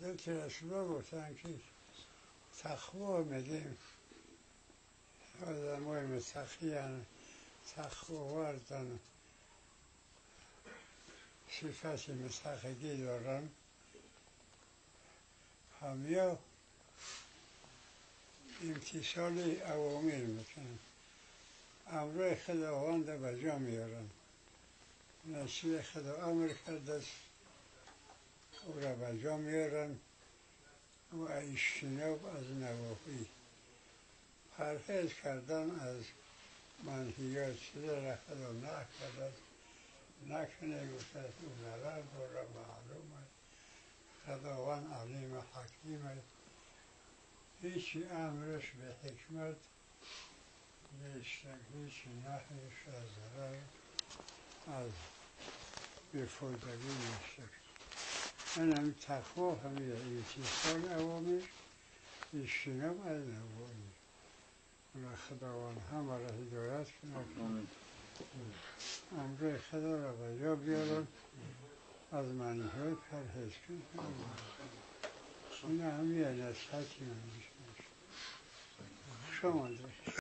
حضرت رسول الله گفتن که تقوا میگیم آدم های متقیان تقوا وردن صفت متقیی دارن همه امتثال اوامر میکنن امر خداوند به جا میارن نصیب خدا امر کرده است او را به جا میارن و اجتناب از نواهی پرهیز کردن از منهیات چیزی را خدا نکرده نکنه گفته او نظر داره معلوم است خداوند علیم حکیم است هیچ امرش به حکمت نیست هیچ نهیش از ضرر از بیفایدگی نیست این هم تقوا همین امتثال اوامر اجتناب از نواهی و خداوند همه را هدایت کنه امر خدا را به جا بیارن از منهیات پرهیز کنه این همین نصیحتی من میشه شما